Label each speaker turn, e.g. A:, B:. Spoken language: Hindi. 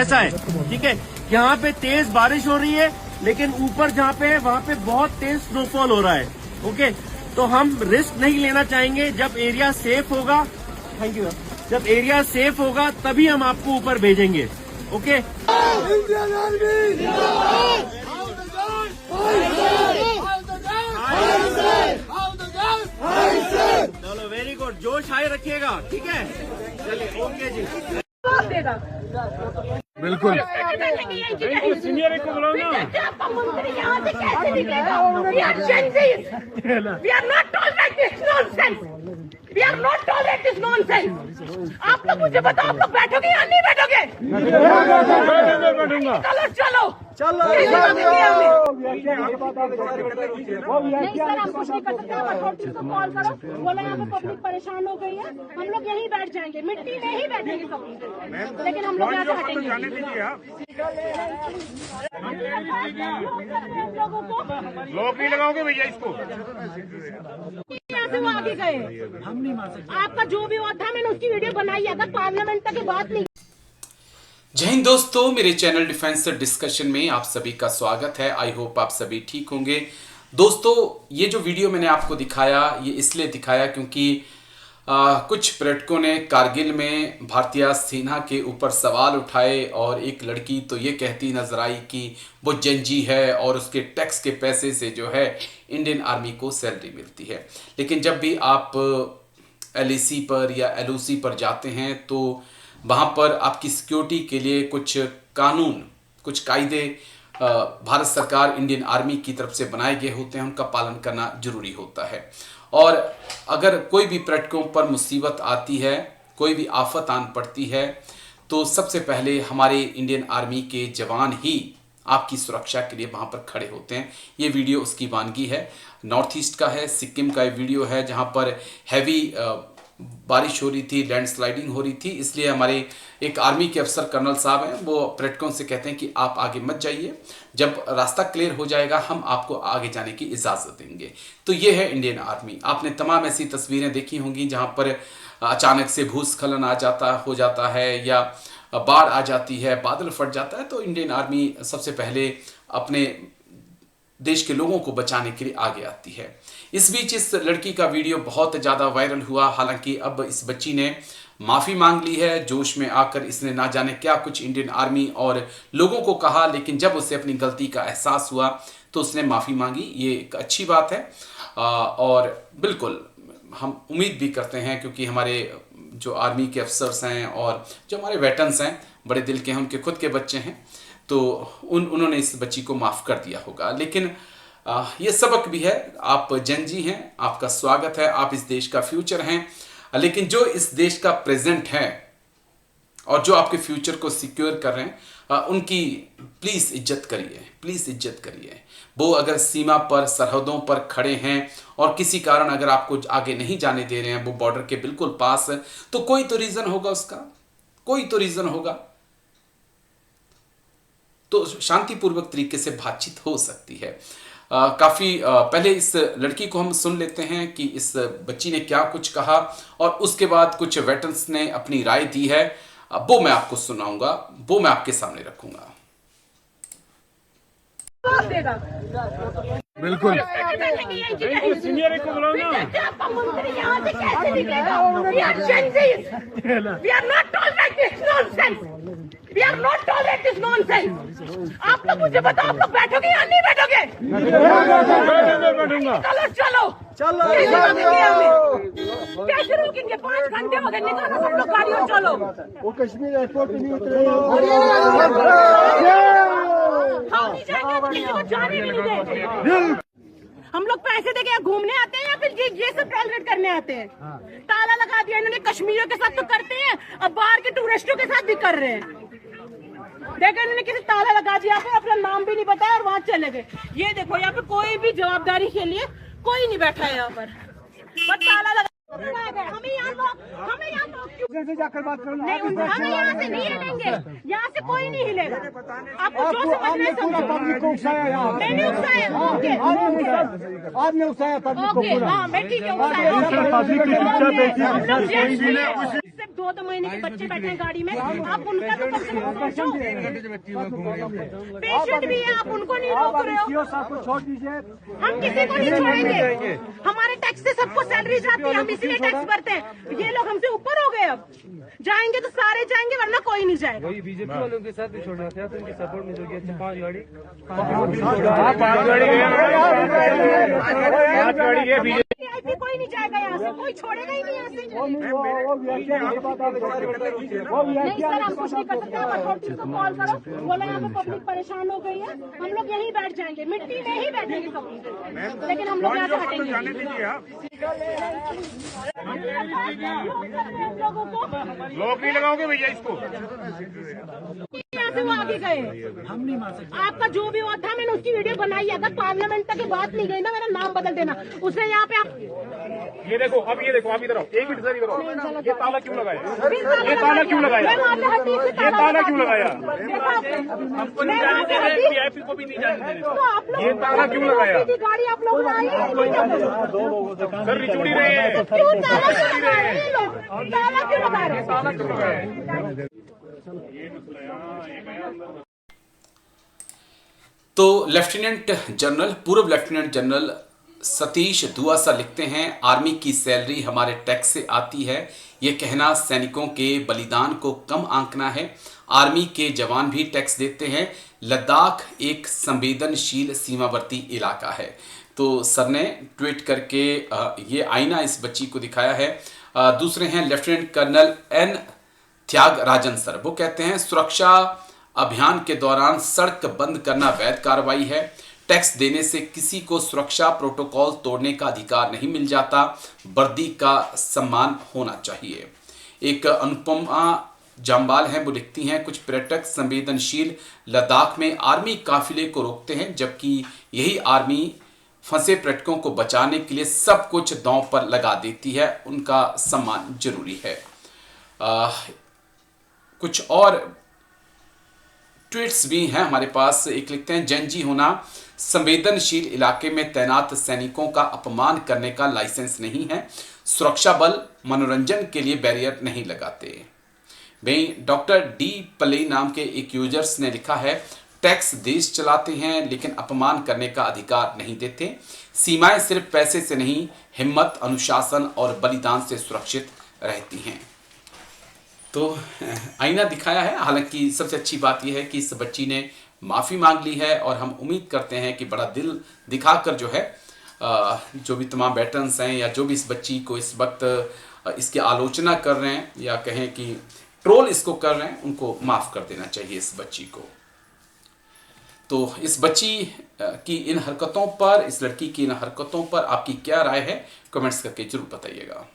A: ऐसा है, ठीक है। यहाँ पे तेज बारिश हो रही है, लेकिन ऊपर जहाँ पे है वहाँ पे बहुत तेज स्नोफॉल हो रहा है। ओके, तो हम रिस्क नहीं लेना चाहेंगे। जब एरिया सेफ होगा, थैंक यू, जब एरिया सेफ होगा तभी हम आपको ऊपर भेजेंगे। ओके, चलो वेरी गुड, जोश हाई रखिएगा, ठीक है। चलिए, ओके जी,
B: बिल्कुल
C: सीनियर को बुलाओ ना। मंत्री यहाँ से कैसे निकलेगा? We are Gen Zs. We are not tolerate this nonsense. We are not tolerate this nonsense. आप लोग मुझे बताओ, आप लोग बैठोगे या नहीं बैठोगे?
B: बैठूंगा।
C: चलो
D: चलो
C: नहीं सर, हम
D: कुछ नहीं कर सकते। अथॉरिटी को कॉल करो, बोला यहाँ पे पब्लिक परेशान हो गई है, हम लोग यहीं बैठ जाएंगे, मिट्टी में ही बैठेंगे सब, लेकिन हम लोग यहाँ से हटेंगे। लोगों को
B: लोग नहीं लगाओगे भैया इसको।
D: यहाँ से वो आगे गए। आपका जो भी हुआ था मैंने उसकी वीडियो बनाई, अगर पार्लियामेंट तक बात नहीं।
E: जय हिंद दोस्तों, मेरे चैनल डिफेंस डिस्कशन में आप सभी का स्वागत है। आई होप आप सभी ठीक होंगे। दोस्तों, ये जो वीडियो मैंने आपको दिखाया, ये इसलिए दिखाया क्योंकि कुछ पर्यटकों ने कारगिल में भारतीय सेना के ऊपर सवाल उठाए और एक लड़की तो ये कहती नजर आई कि वो जंजी है और उसके टैक्स के पैसे से जो है इंडियन आर्मी को सैलरी मिलती है। लेकिन जब भी आप LAC पर या LOC पर जाते हैं तो वहाँ पर आपकी सिक्योरिटी के लिए कुछ कानून, कुछ कायदे भारत सरकार, इंडियन आर्मी की तरफ से बनाए गए होते हैं, उनका पालन करना जरूरी होता है। और अगर कोई भी पर्यटकों पर मुसीबत आती है, कोई भी आफत आन पड़ती है, तो सबसे पहले हमारे इंडियन आर्मी के जवान ही आपकी सुरक्षा के लिए वहाँ पर खड़े होते हैं। ये वीडियो उसकी वानगी है, नॉर्थ ईस्ट का है, सिक्किम का वीडियो है, जहाँ पर हैवी बारिश हो रही थी, लैंडस्लाइडिंग हो रही थी। इसलिए हमारे एक आर्मी के अफसर कर्नल साहब हैं, वो पर्यटकों से कहते हैं कि आप आगे मत जाइए, जब रास्ता क्लियर हो जाएगा हम आपको आगे जाने की इजाज़त देंगे। तो ये है इंडियन आर्मी। आपने तमाम ऐसी तस्वीरें देखी होंगी जहां पर अचानक से भूस्खलन हो जाता है या बाढ़ आ जाती है, बादल फट जाता है, तो इंडियन आर्मी सबसे पहले अपने देश के लोगों को बचाने के लिए आगे आती है। इस बीच इस लड़की का वीडियो बहुत ज़्यादा वायरल हुआ। हालांकि अब इस बच्ची ने माफ़ी मांग ली है। जोश में आकर इसने ना जाने क्या कुछ इंडियन आर्मी और लोगों को कहा, लेकिन जब उसे अपनी गलती का एहसास हुआ तो उसने माफ़ी मांगी। ये एक अच्छी बात है और बिल्कुल हम उम्मीद भी करते हैं, क्योंकि हमारे जो आर्मी के अफसर्स हैं और जो हमारे वेटरन्स हैं, बड़े दिल के हैं, उनके खुद के बच्चे हैं, तो उन्होंने इस बच्ची को माफ़ कर दिया होगा। लेकिन ये सबक भी है, आप जंजी हैं, आपका स्वागत है, आप इस देश का फ्यूचर हैं, लेकिन जो इस देश का प्रेजेंट है और जो आपके फ्यूचर को सिक्योर कर रहे हैं, उनकी प्लीज़ इज्जत करिए, प्लीज़ इज्जत करिए। वो अगर सीमा पर, सरहदों पर खड़े हैं और किसी कारण अगर आपको आगे नहीं जाने दे रहे हैं, वो बॉर्डर के बिल्कुल पास है, तो कोई तो रीज़न होगा उसका, कोई तो रीज़न होगा। तो शांतिपूर्वक तरीके से बातचीत हो सकती है। काफ़ी पहले इस लड़की को हम सुन लेते हैं कि इस बच्ची ने क्या कुछ कहा और उसके बाद कुछ वेटरन्स ने अपनी राय दी है, वो मैं आपको सुनाऊंगा, वो मैं आपके सामने रखूंगा।
B: बिल्कुल
C: सीनियर को बुलाओ ना। मंत्री यहाँ से कैसे निकलेगा? We are Gen Zs. We are not tolerate this nonsense. We are not tolerate this nonsense. आप लोग मुझे बताओ, आप लोग बैठोगे या नहीं बैठोगे?
B: बैठूंगा।
C: चलो कैसे रोकेंगे? 5 घंटे हो गए, निकालो सब लोग गाड़ी और चलो।
D: वो कश्मीर एयरपोर्ट पे नहीं उतरे।
C: हम नहीं जाएंगे, किसी को जाने भी नहीं देंगे। हम लोग पैसे देके यहाँ घूमने आते हैं या फिर ये सब टॉलरेट करने आते हैं? ताला लगा दिया इन्होंने, कश्मीरियों के साथ तो करते हैं, अब बाहर के टूरिस्टों के साथ भी कर रहे हैं। देखो इन्होंने किसी ताला लगा दिया, अपना नाम भी नहीं बताया और वहाँ चले गए। ये देखो यहाँ पे कोई भी जवाबदारी के लिए कोई नहीं बैठा है यहाँ पर, बस ताला लगा। हमें यहाँ
D: जाकर बात करो।
C: नहीं, हमें यहाँ से नहीं हिलेंगे, यहाँ से कोई नहीं हिलेगा। आपको जो समझना है समझो।
D: पब्लिक को उकसाया यहाँ,
C: मैंने उकसाया, ओके
D: आपने उकसाया पब्लिक को।
C: हाँ मैं ठीक है, उकसाया।
B: पब्लिक की शिक्षा देखिए।
C: हम लोग
D: 2 महीने के बच्चे बैठे हैं गाड़ी में, आप उनका तो कम से कम सोचो। पेशेंट भी है, आप उनको नहीं रोक रहे हो।
F: छोड़ दीजिए,
D: हम किसी को नहीं छोड़ेंगे, हमारे टैक्स से सबको सैलरी जाती है, हम इसीलिए टैक्स भरते हैं। ये लोग हमसे ऊपर हो गए, अब जाएंगे तो सारे जाएंगे वरना कोई नहीं जाएगा।
F: वही बीजेपी वालों के साथ भी छोड़ना था, तो उनके सपोर्ट में जो कि 5 गाड़ी
B: गए
D: वीआईपी कोई नहीं जाएगा यहाँ से, कोई छोड़ेगा ही नहीं यहाँ से। नहीं सर, हम कुछ नहीं कर सकते, आप अथॉरिटीज को कॉल करो, बोला यहाँ पे पब्लिक परेशान हो गई है, हम लोग यहीं बैठ जाएंगे, मिट्टी में ही बैठेंगे सब, लेकिन हम लोग यहाँ से हटेंगे
B: जाने दीजिए आप,
D: लोगों को।
B: लोग नहीं लगाओगे भैया इसको।
D: यहाँ से वो आगे गए, हम नहीं मार सकते। आपका जो भी हुआ था मैंने उसकी वीडियो बनाई है, अगर पार्लियामेंट तक की बात नहीं गई ना, मेरा नाम बदल देना। उसने यहाँ पे आप
B: ये देखो, अब ये देखो, आप इधर आओ, एक मिनट सर इधर आओ। ये ताला क्यों लगाया? ये ताला क्यों लगाया? ये ताला क्यों लगाया? हमको नहीं जाने दे रहे, वीआईपी को भी नहीं जाने दे रहे। ये ताला क्यों लगाया?
D: गाड़ी आप लोग
B: सर रिचुड़ी रहे हैं,
D: क्यों ताला क्यों लगा रहे हैं लोग? ताला क्यों लगा रहे हैं?
B: ताला क्यों लगाया?
E: तो लेफ्टिनेंट जनरल, पूर्व लेफ्टिनेंट जनरल सतीश दुआसा लिखते हैं, आर्मी की सैलरी हमारे टैक्स से आती है। ये कहना सैनिकों के बलिदान को कम आंकना है। आर्मी के जवान भी टैक्स देते हैं। लद्दाख एक संवेदनशील सीमावर्ती इलाका है। तो सर ने ट्वीट करके ये आईना इस बच्ची को दिखाया है। दूसरे हैं lieutenant colonel N Thyagarajan sir, वो कहते हैं सुरक्षा अभियान के दौरान सड़क बंद करना वैध कार्रवाई है। टैक्स देने से किसी को सुरक्षा प्रोटोकॉल तोड़ने का अधिकार नहीं मिल जाता। वर्दी का सम्मान होना चाहिए। एक अनुपमा जाम्बाल हैं, वो लिखती हैं कुछ पर्यटक संवेदनशील लद्दाख में आर्मी काफिले को रोकते हैं, जबकि यही आर्मी फंसे पर्यटकों को बचाने के लिए सब कुछ दांव पर लगा देती है। उनका सम्मान जरूरी है। कुछ और ट्वीट्स भी हैं हमारे पास। एक लिखते हैं जंजी होना संवेदनशील इलाके में तैनात सैनिकों का अपमान करने का लाइसेंस नहीं है। सुरक्षा बल मनोरंजन के लिए बैरियर नहीं लगाते। वहीं डॉक्टर डी पले नाम के एक यूजर्स ने लिखा है टैक्स देश चलाते हैं लेकिन अपमान करने का अधिकार नहीं देते। सीमाएं सिर्फ पैसे से नहीं, हिम्मत, अनुशासन और बलिदान से सुरक्षित रहती हैं। तो आईना दिखाया है। हालांकि सबसे अच्छी बात यह है कि इस बच्ची ने माफ़ी मांग ली है और हम उम्मीद करते हैं कि बड़ा दिल दिखाकर जो है जो भी तमाम वेटरन्स हैं या जो भी इस बच्ची को इस वक्त इसकी आलोचना कर रहे हैं या कहें कि ट्रोल इसको कर रहे हैं, उनको माफ़ कर देना चाहिए इस बच्ची को। तो इस बच्ची की इन हरकतों पर, इस लड़की की इन हरकतों पर आपकी क्या राय है, कमेंट्स करके जरूर बताइएगा।